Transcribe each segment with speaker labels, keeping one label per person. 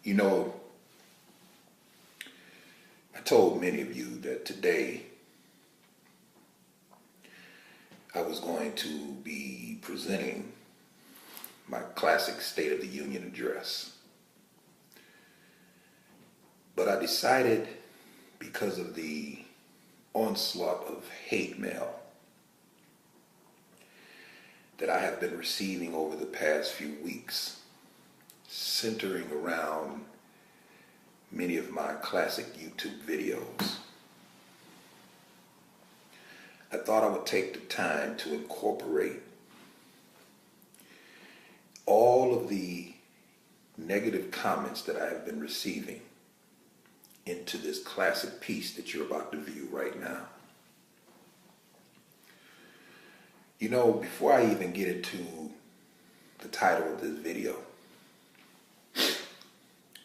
Speaker 1: You know, I told many of you that today I was going to be presenting my classic State of the Union address. But I decided, because of the onslaught of hate mail that I have been receiving over the past few weeks, centering around many of my classic YouTube videos, I thought I would take the time to incorporate all of the negative comments that I have been receiving into this classic piece that you're about to view right now. You know, before I even get into the title of this video,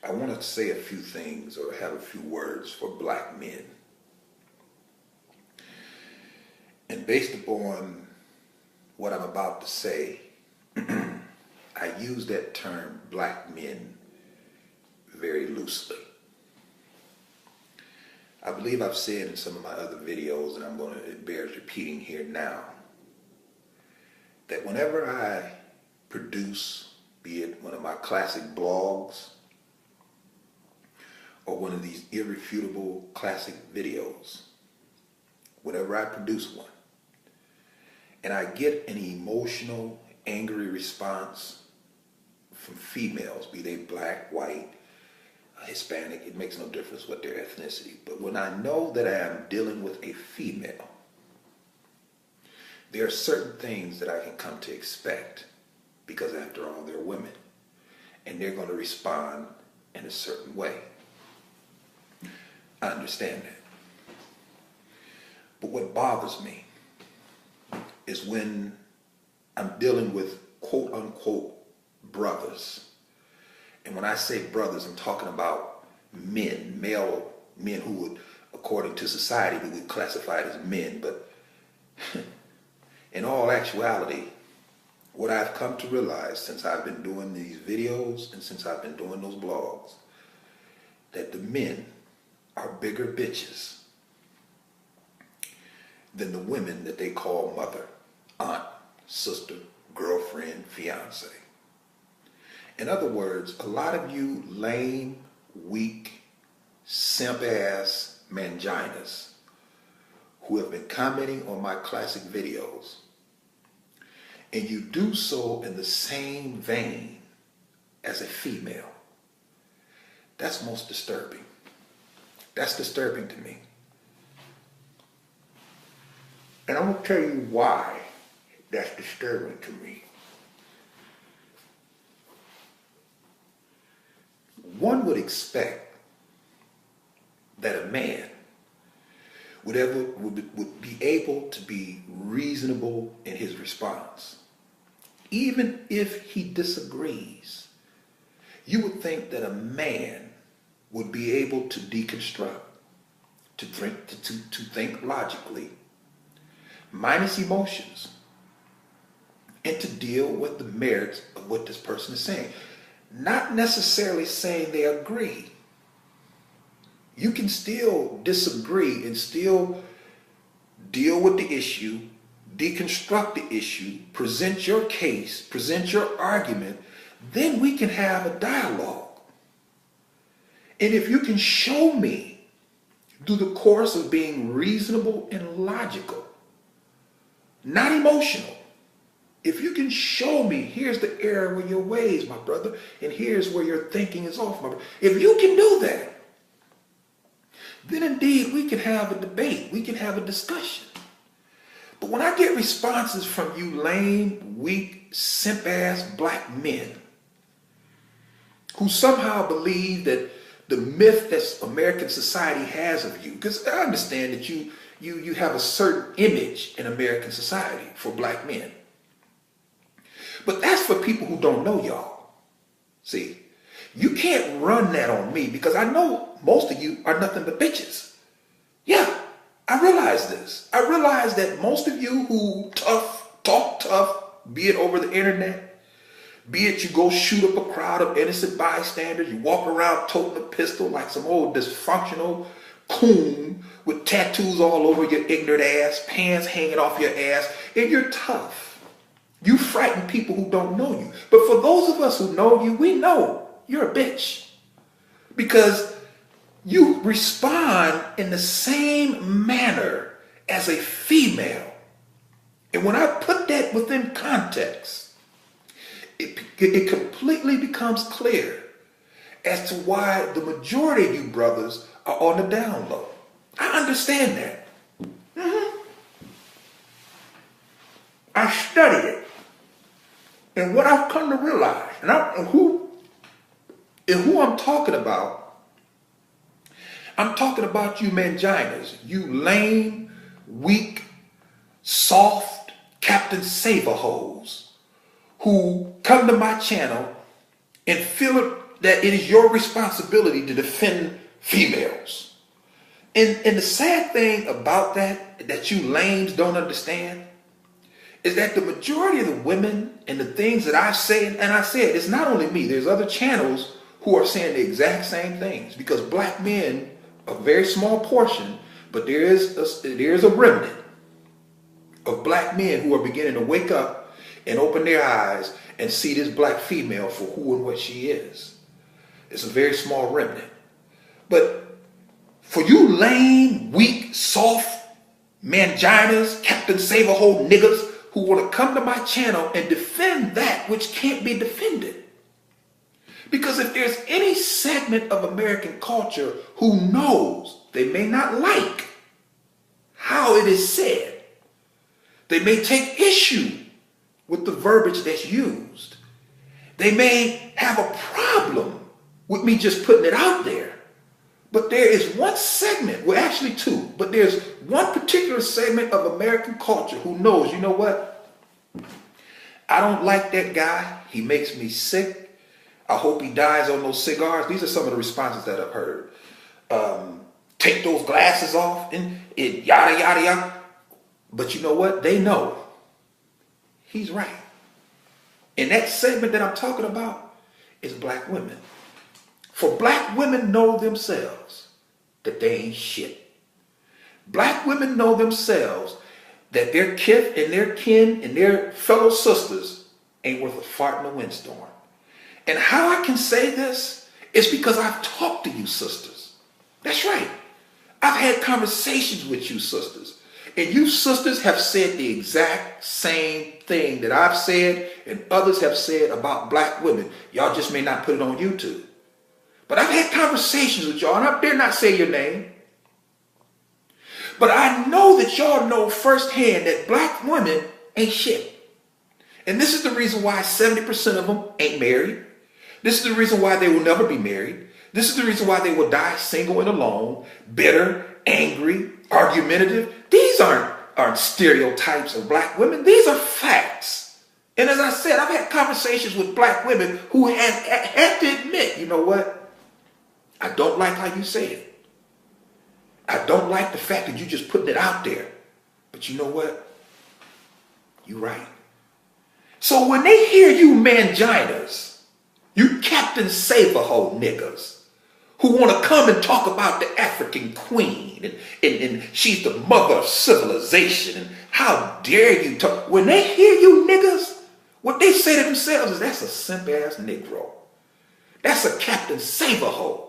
Speaker 1: I want to say a few things or have a few words for black men. And based upon what I'm about to say, I use that term black men very loosely. I believe I've said in some of my other videos, and it bears repeating here now, that whenever I produce, be it one of my classic blogs or one of these irrefutable classic videos, whenever I produce one, and I get an emotional, angry response from females, be they black, white, Hispanic, it makes no difference what their ethnicity. But when I know that I am dealing with a female, there are certain things that I can come to expect, because after all, they're women, and they're going to respond in a certain way. I understand that. But what bothers me is when I'm dealing with quote unquote brothers. And when I say brothers, I'm talking about men, male men who would, according to society, we would classify as men. But in all actuality, what I've come to realize since I've been doing these videos and since I've been doing those blogs, that the men are bigger bitches than the women that they call mother, aunt, sister, girlfriend, fiance. In other words, a lot of you lame, weak, simp-ass manginas who have been commenting on my classic videos, and you do so in the same vein as a female, that's most disturbing. That's disturbing to me. And I'm going to tell you why that's disturbing to me. One would expect that a man would be able to be reasonable in his response. Even if he disagrees, you would think that a man would be able to deconstruct, to think logically, minus emotions, and to deal with the merits of what this person is saying. Not necessarily saying they agree. You can still disagree and still deal with the issue, deconstruct the issue, present your case, present your argument, then we can have a dialogue. And if you can show me through the course of being reasonable and logical, not emotional, if you can show me, here's the error with your ways, my brother, and here's where your thinking is off, my brother. If you can do that, then indeed we can have a debate, we can have a discussion. But when I get responses from you lame, weak, simp-ass black men who somehow believe that the myth that American society has of you, because I understand that you have a certain image in American society for black men. But that's for people who don't know y'all. See, you can't run that on me, because I know most of you are nothing but bitches. Yeah, I realize this. I realize that most of you who talk tough, be it over the internet, Be it you go shoot up a crowd of innocent bystanders, you walk around toting a pistol like some old dysfunctional coon with tattoos all over your ignorant ass, pants hanging off your ass, and you're tough. You frighten people who don't know you. But for those of us who know you, we know you're a bitch. Because you respond in the same manner as a female. And when I put that within context, it completely becomes clear as to why the majority of you brothers are on the down low. I understand that. I studied it. And what I've come to realize, and who I'm talking about you manginas, you lame, weak, soft Captain Save-A-Hoes who come to my channel and feel that it is your responsibility to defend females. And the sad thing about that you lames don't understand, is that the majority of the women and the things that I say, and I said, it's not only me, there's other channels who are saying the exact same things, because black men, a very small portion, but there is a remnant of black men who are beginning to wake up and open their eyes and see this black female for who and what she is. It's a very small remnant. But for you lame, weak, soft, manginas, Captain Save-A-Hole niggas who want to come to my channel and defend that which can't be defended. Because if there's any segment of American culture who knows they may not like how it is said, they may take issue with the verbiage that's used, they may have a problem with me just putting it out there. But there is one segment, well actually two, but there's one particular segment of American culture who knows, you know what? I don't like that guy. He makes me sick. I hope he dies on those cigars. These are some of the responses that I've heard. Take those glasses off and yada, yada, yada. But you know what? They know. He's right. And that segment that I'm talking about is black women. For black women know themselves that they ain't shit. Black women know themselves that their kith and their kin and their fellow sisters ain't worth a fart in a windstorm. And how I can say this is because I've talked to you sisters. That's right. I've had conversations with you sisters. And you sisters have said the exact same thing that I've said and others have said about black women. Y'all just may not put it on YouTube. But I've had conversations with y'all, and I dare not say your name. But I know that y'all know firsthand that black women ain't shit. And this is the reason why 70% of them ain't married. This is the reason why they will never be married. This is the reason why they will die single and alone, bitter, angry, argumentative. These aren't stereotypes of black women. These are facts. And as I said, I've had conversations with black women who have had to admit, you know what? I don't like how you say it. I don't like the fact that you just putting it out there. But you know what? You're right. So when they hear you manginas, you Captain Save-A-Hole niggas, who want to come and talk about the African queen and she's the mother of civilization and how dare you talk. When they hear you niggas, what they say to themselves is that's a simp-ass Negro. That's a Captain Save-A-Hole.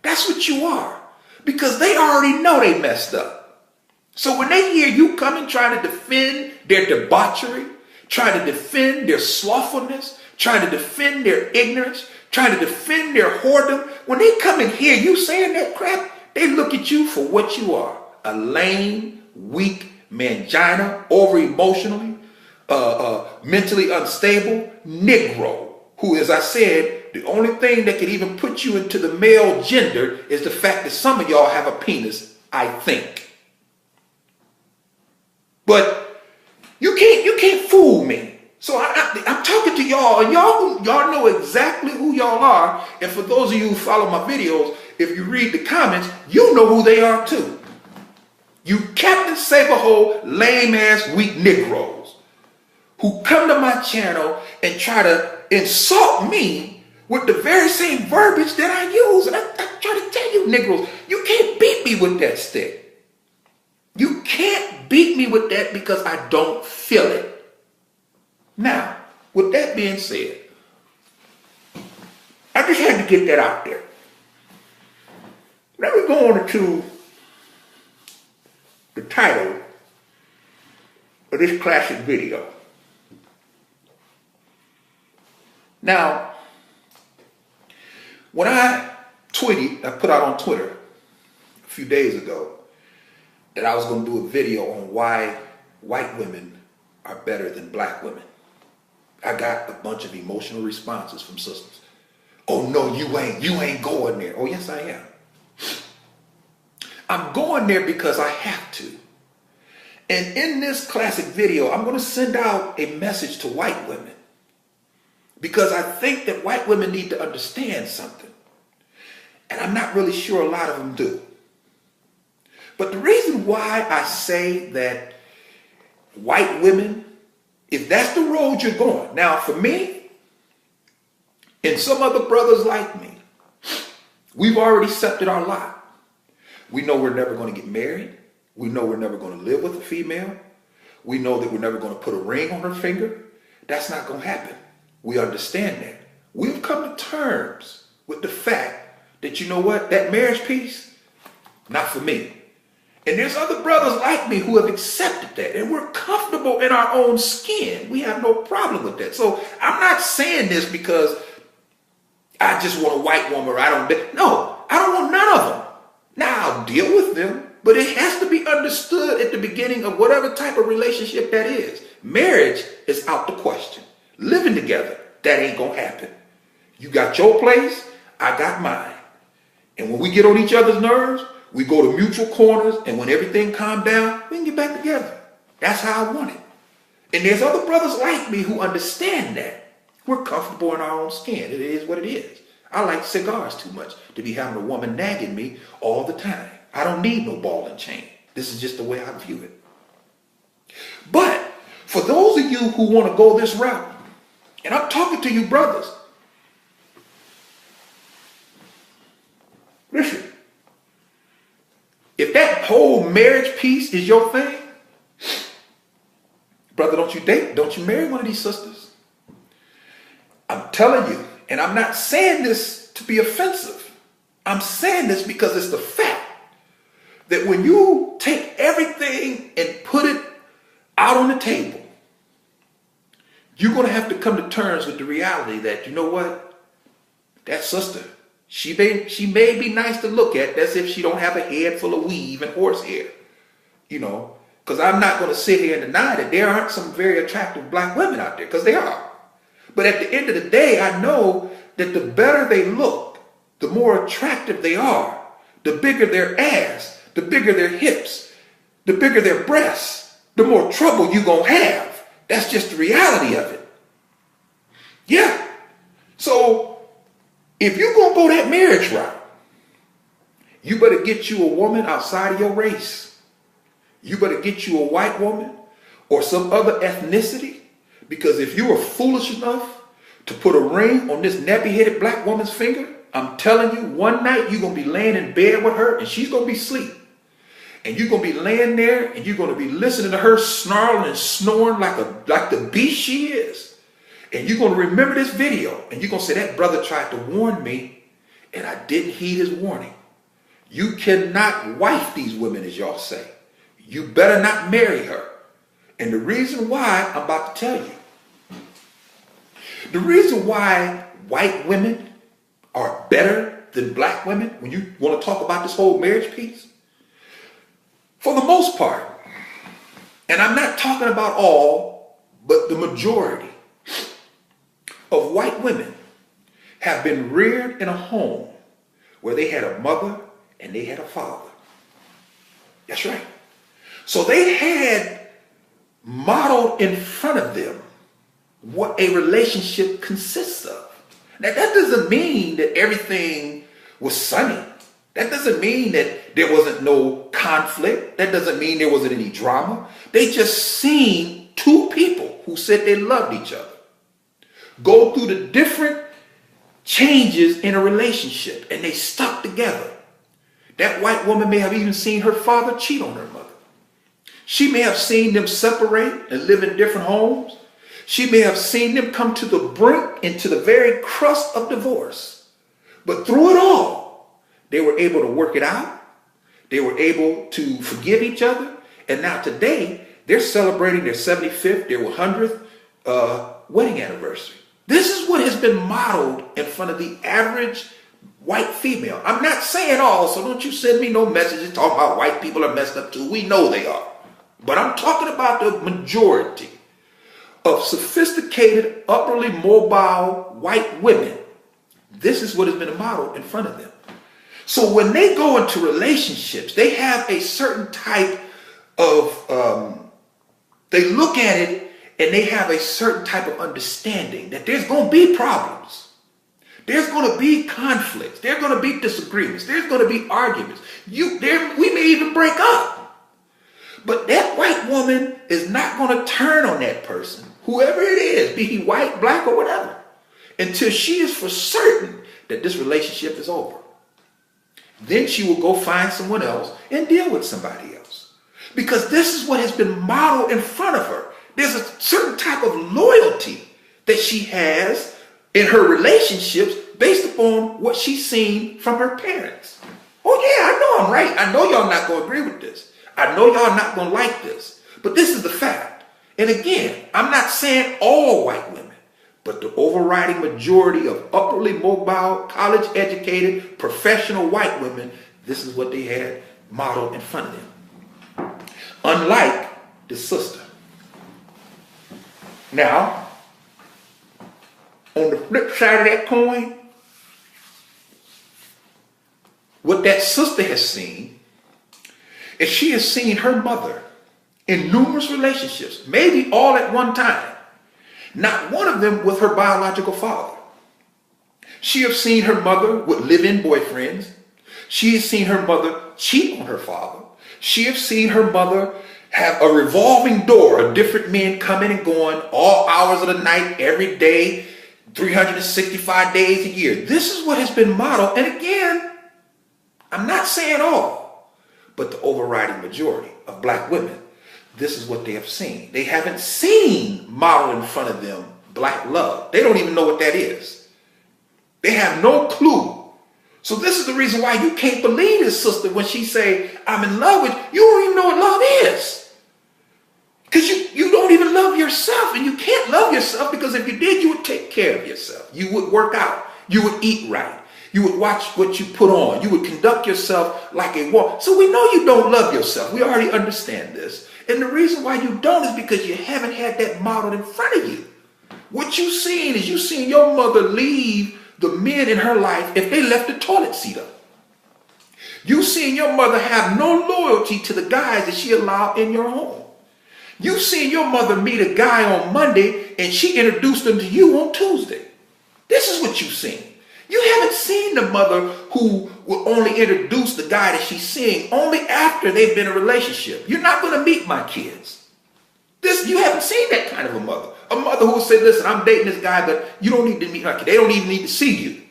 Speaker 1: That's what you are. Because they already know they messed up. So when they hear you coming trying to defend their debauchery, trying to defend their slothfulness, trying to defend their ignorance, trying to defend their whoredom, when they come and hear you saying that crap, they look at you for what you are. A lame, weak, mangina, over-emotionally, mentally unstable Negro, who, as I said, the only thing that could even put you into the male gender is the fact that some of y'all have a penis, I think. But you can't fool me. So I'm talking to y'all, and y'all know exactly who y'all are. And for those of you who follow my videos, if you read the comments, you know who they are too. You Captain Save-A-Hole, lame-ass, weak Negroes who come to my channel and try to insult me with the very same verbiage that I use. And I try to tell you, Negroes, you can't beat me with that stick. You can't beat me with that because I don't feel it. Now, with that being said, I just had to get that out there. Let me go on to the title of this classic video. Now, when I put out on Twitter a few days ago that I was going to do a video on why white women are better than black women, I got a bunch of emotional responses from sisters. Oh no, you ain't going there. Oh yes, I am. I'm going there because I have to. And in this classic video, I'm going to send out a message to white women because I think that white women need to understand something. And I'm not really sure a lot of them do. But the reason why I say that white women, if that's the road you're going, now for me, and some other brothers like me, we've already accepted our lot. We know we're never going to get married. We know we're never going to live with a female. We know that we're never going to put a ring on her finger. That's not going to happen. We understand that. We've come to terms with the fact that, you know what, that marriage piece, not for me. And there's other brothers like me who have accepted that, and we're comfortable in our own skin. We have no problem with that. So I'm not saying this because I just want a white woman or I don't. No, I don't want none of them. Now I'll deal with them, but it has to be understood at the beginning of whatever type of relationship that is. Marriage is out the question. Living together, that ain't gonna happen. You got your place, I got mine. And when we get on each other's nerves, we go to mutual corners, and when everything calms down, we can get back together. That's how I want it. And there's other brothers like me who understand that. We're comfortable in our own skin. It is what it is. I like cigars too much to be having a woman nagging me all the time. I don't need no ball and chain. This is just the way I view it. But for those of you who want to go this route, and I'm talking to you brothers, listen, if that whole marriage piece is your thing, brother, don't you date, don't you marry one of these sisters. I'm telling you, and I'm not saying this to be offensive. I'm saying this because it's the fact that when you take everything and put it out on the table, you're going to have to come to terms with the reality that, you know what, that sister, she may be nice to look at. That's if she don't have a head full of weave and horsehair, you know, because I'm not going to sit here and deny that there aren't some very attractive black women out there, because they are. But at the end of the day, I know that the better they look, the more attractive they are, the bigger their ass, the bigger their hips, the bigger their breasts, the more trouble you're going to have. That's just the reality of it. Yeah. So if you're going to go that marriage route, you better get you a woman outside of your race. You better get you a white woman or some other ethnicity. Because if you are foolish enough to put a ring on this nappy-headed black woman's finger, I'm telling you, one night you're going to be laying in bed with her and she's going to be asleep. And you're going to be laying there and you're going to be listening to her snarling and snoring like the beast she is. And you're going to remember this video and you're going to say, that brother tried to warn me and I didn't heed his warning. You cannot wife these women, as y'all say. You better not marry her. And the reason why, I'm about to tell you. The reason why white women are better than black women, when you want to talk about this whole marriage piece, for the most part, and I'm not talking about all, but the majority of white women have been reared in a home where they had a mother and they had a father. That's right. So they had modeled in front of them what a relationship consists of. Now, that doesn't mean that everything was sunny. That doesn't mean that there wasn't no conflict. That doesn't mean there wasn't any drama. They just seen two people who said they loved each other. go through the different changes in a relationship, and they stuck together. That white woman may have even seen her father cheat on her mother. She may have seen them separate and live in different homes. She may have seen them come to the brink and to the very crust of divorce. But through it all, they were able to work it out. They were able to forgive each other. And now today, they're celebrating their 75th, their 100th wedding anniversary. This is what has been modeled in front of the average white female. I'm not saying all, so don't you send me no messages talking about white people are messed up too. We know they are. But I'm talking about the majority of sophisticated, upperly mobile white women. This is what has been modeled in front of them. So when they go into relationships, they have a certain type of, they look at it and they have a certain type of understanding that there's going to be problems. There's going to be conflicts. There's going to be disagreements. There's going to be arguments. We may even break up. But that white woman is not going to turn on that person, whoever it is, be he white, black, or whatever, until she is for certain that this relationship is over. Then she will go find someone else and deal with somebody else. Because this is what has been modeled in front of her. There's a certain type of loyalty that she has in her relationships based upon what she's seen from her parents. Oh yeah, I know I'm right. I know y'all not going to agree with this. I know y'all not going to like this. But this is the fact. And again, I'm not saying all white women, but the overriding majority of upperly mobile, college-educated, professional white women, this is what they had modeled in front of them. Unlike the sister. Now, on the flip side of that coin, what that sister has seen is she has seen her mother in numerous relationships, maybe all at one time. Not one of them with her biological father. She has seen her mother with live-in boyfriends. She has seen her mother cheat on her father. She has seen her mother have a revolving door of different men coming and going all hours of the night, every day, 365 days a year. This is what has been modeled. And again, I'm not saying all, but the overriding majority of black women, this is what they have seen. They haven't seen modeled in front of them black love. They don't even know what that is. They have no clue. So this is the reason why you can't believe this sister when she say, I'm in love with you. You don't even know what love is. Because you don't even love yourself, and you can't love yourself, because if you did, you would take care of yourself. You would work out. You would eat right. You would watch what you put on. You would conduct yourself like a woman. So we know you don't love yourself. We already understand this. And the reason why you don't is because you haven't had that modeled in front of you. What you've seen is you've seen your mother leave the men in her life if they left the toilet seat up. You've seen your mother have no loyalty to the guys that she allowed in your home. You've seen your mother meet a guy on Monday and she introduced him to you on Tuesday. This is what you've seen. You haven't seen the mother who will only introduce the guy that she's seeing only after they've been in a relationship. You're not going to meet my kids. You haven't seen that kind of a mother. A mother who will say, listen, I'm dating this guy, but you don't need to meet my kid. They don't even need to see you.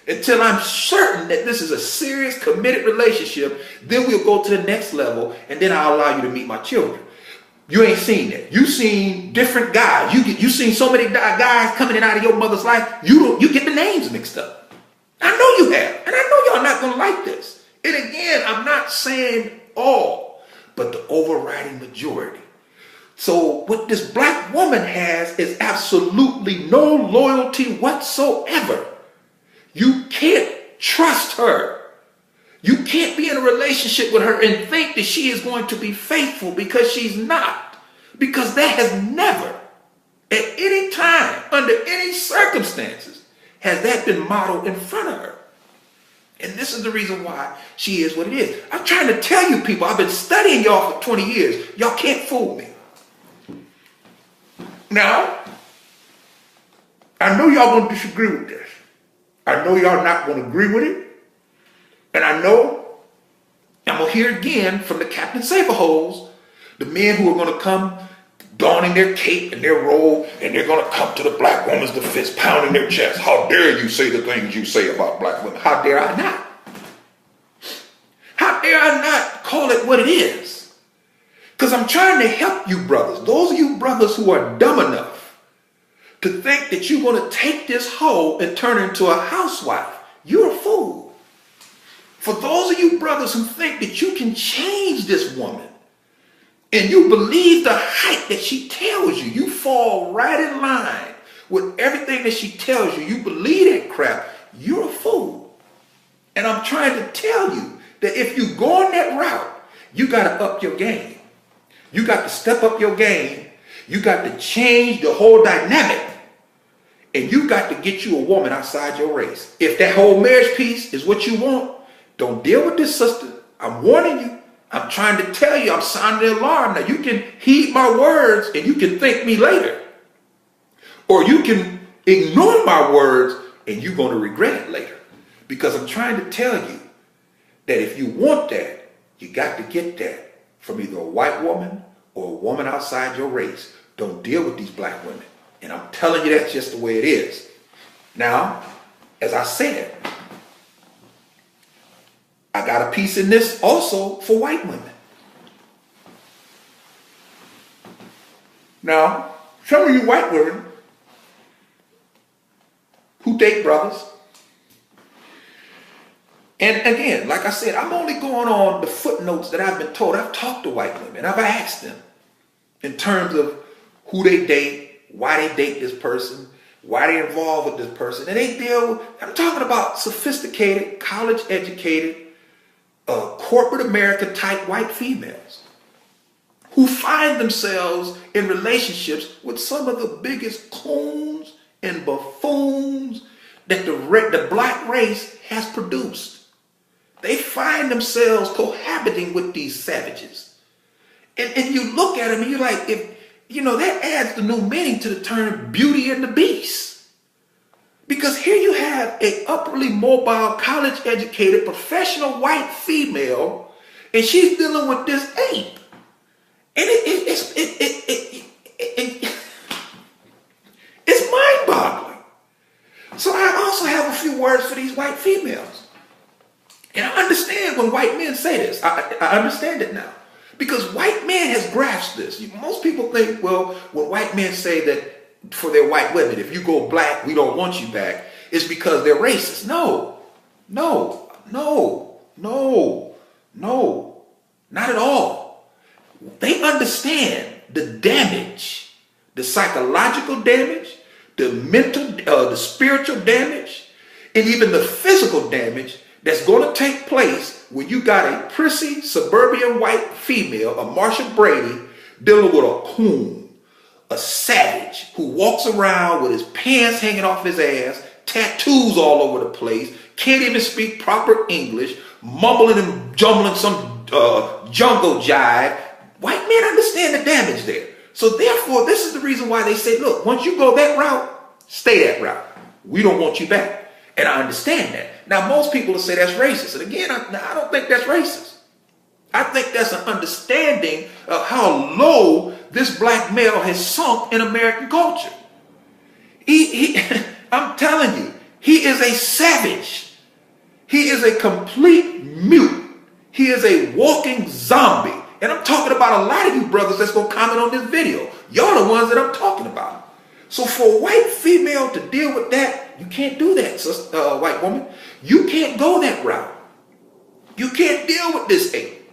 Speaker 1: Until I'm certain that this is a serious, committed relationship, then we'll go to the next level, and then I'll allow you to meet my children. You ain't seen that. You've seen different guys. You've seen so many guys coming in and out of your mother's life, you get the names mixed up. I know you have, and I know y'all not going to like this. And again, I'm not saying all, but the overriding majority. So what this black woman has is absolutely no loyalty whatsoever. You can't trust her. You can't be in a relationship with her and think that she is going to be faithful, because she's not. Because that has never, at any time, under any circumstances, has that been modeled in front of her. And this is the reason why she is what it is. I'm trying to tell you people, I've been studying y'all for 20 years. Y'all can't fool me. Now, I know y'all going to disagree with this. I know y'all not going to agree with it. And I know I'm going to hear again from the Captain Saberholes, the men who are going to come donning their cape and their robe, and they're going to come to the black woman's defense, pounding their chest. How dare you say the things you say about black women? How dare I not? How dare I not call it what it is? Because I'm trying to help you brothers. Those of you brothers who are dumb enough to think that you're going to take this hoe and turn her into a housewife, you're a fool. For those of you brothers who think that you can change this woman and you believe the hype that she tells you, you fall right in line with everything that she tells you, you believe that crap, you're a fool. And I'm trying to tell you that if you go on that route, you got to up your game. You got to step up your game. You got to change the whole dynamic. And you got to get you a woman outside your race. If that whole marriage piece is what you want, don't deal with this, sister. I'm warning you. I'm trying to tell you. I'm sounding the alarm. Now, you can heed my words and you can thank me later. Or you can ignore my words and you're going to regret it later. Because I'm trying to tell you that if you want that, you got to get that from either a white woman or a woman outside your race. Don't deal with these black women. And I'm telling you that's just the way it is. Now, as I said, I got a piece in this also for white women. Now, some of you white women who date brothers, and again, like I said, I'm only going on the footnotes that I've been told. I've talked to white women. I've asked them in terms of who they date, why they date this person, why they're involved with this person. And they deal with, I'm talking about sophisticated, college-educated, corporate America type white females who find themselves in relationships with some of the biggest coons and buffoons that the black race has produced. They find themselves cohabiting with these savages. And you look at them and you're like, that adds the new meaning to the term Beauty and the Beast. Because here you have a upperly mobile, college-educated, professional white female, and she's dealing with this ape. And it's mind-boggling. So I also have a few words for these white females. And I understand when white men say this. I understand it now. Because white men has grasped this. Most people think, well, when white men say that for their white women, if you go black, we don't want you back, it's because they're racist. No, not at all. They understand the damage, the psychological damage, the mental, the spiritual damage, and even the physical damage that's going to take place when you got a prissy suburban white female, a Marsha Brady, dealing with a coon, a savage who walks around with his pants hanging off his ass, tattoos all over the place, can't even speak proper English, mumbling and jumbling some jungle jive. White men understand the damage there. So therefore, this is the reason why they say, look, once you go that route, stay that route. We don't want you back. And I understand that. Now, most people will say that's racist. And again, I don't think that's racist. I think that's an understanding of how low this black male has sunk in American culture. I'm telling you, he is a savage. He is a complete mute. He is a walking zombie. And I'm talking about a lot of you brothers that's going to comment on this video. Y'all the ones that I'm talking about. So for a white female to deal with that, you can't do that, white woman. You can't go that route. You can't deal with this ape.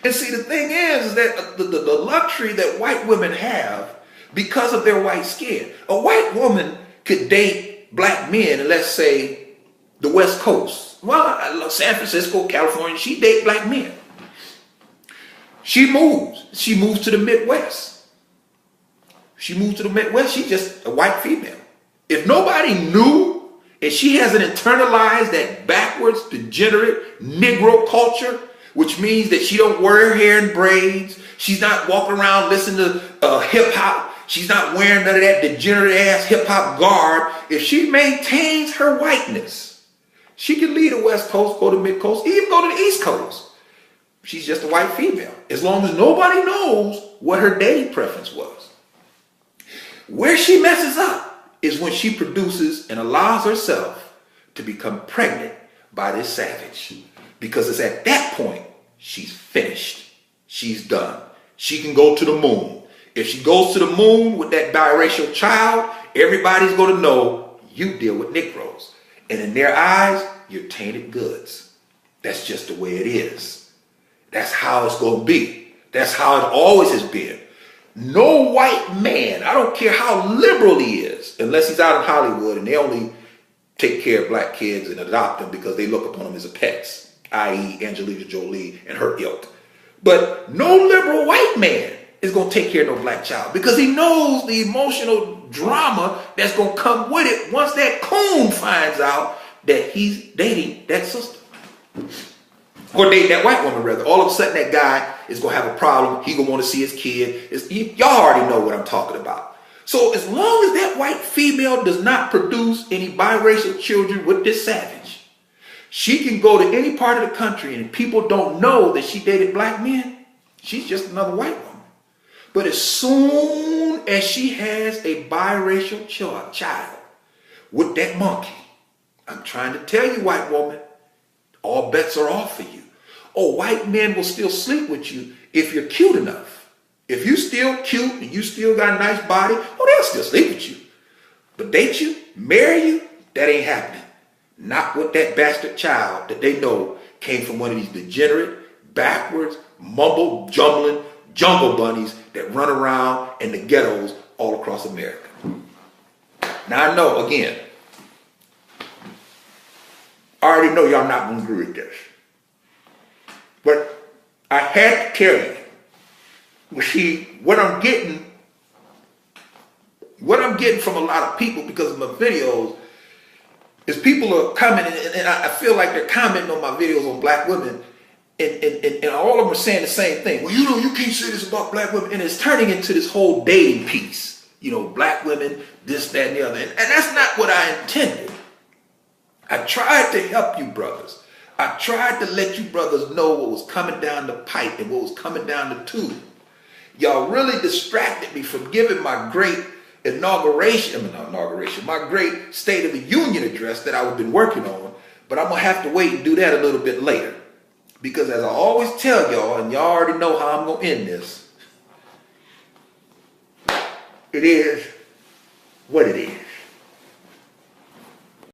Speaker 1: And see, the thing is that the luxury that white women have because of their white skin. A white woman could date black men in, let's say, the West Coast. Well, San Francisco, California, she dates black men. She moves to the Midwest. She's just a white female. If nobody knew, and she hasn't internalized that backwards, degenerate Negro culture, which means that she don't wear her hair in braids, she's not walking around listening to hip hop, she's not wearing none of that degenerate ass hip hop garb. If she maintains her whiteness, she can leave the West Coast, go to Mid Coast, even go to the East Coast. She's just a white female. As long as nobody knows what her dating preference was. Where she messes up is when she produces and allows herself to become pregnant by this savage. Because it's at that point she's finished. She's done. She can go to the moon. If she goes to the moon with that biracial child, everybody's going to know you deal with Negroes. And in their eyes, you're tainted goods. That's just the way it is. That's how it's going to be. That's how it always has been. No white man, I don't care how liberal he is, unless he's out in Hollywood and they only take care of black kids and adopt them because they look upon them as a pets, i.e. Angelina Jolie and her ilk. But no liberal white man is going to take care of no black child because he knows the emotional drama that's going to come with it once that coon finds out that he's dating that sister. Or dating that white woman, rather. All of a sudden, that guy is going to have a problem. He's going to want to see his kid. Y'all already know what I'm talking about. So as long as that white female does not produce any biracial children with this savage, she can go to any part of the country and people don't know that she dated black men. She's just another white woman. But as soon as she has a biracial child with that monkey, I'm trying to tell you, white woman, all bets are off for you. Oh, white men will still sleep with you if you're cute enough. If you still cute and you still got a nice body, oh, they'll still sleep with you. But date you, marry you, that ain't happening. Not with that bastard child that they know came from one of these degenerate, backwards, mumble-jumbling jungle bunnies that run around in the ghettos all across America. Now I know, again, I already know y'all not going to agree with this. But I had to tell you. Well, see, what I'm getting from a lot of people because of my videos is people are commenting, and I feel like they're commenting on my videos on black women, and all of them are saying the same thing. Well, you can't say this about black women, and it's turning into this whole dating piece. You know, black women, this, that, and the other. And that's not what I intended. I tried to help you brothers. I tried to let you brothers know what was coming down the pipe and what was coming down the tube. Y'all really distracted me from giving my great my great State of the Union address that I've been working on. But I'm going to have to wait and do that a little bit later. Because as I always tell y'all, and y'all already know how I'm going to end this, it is what it is.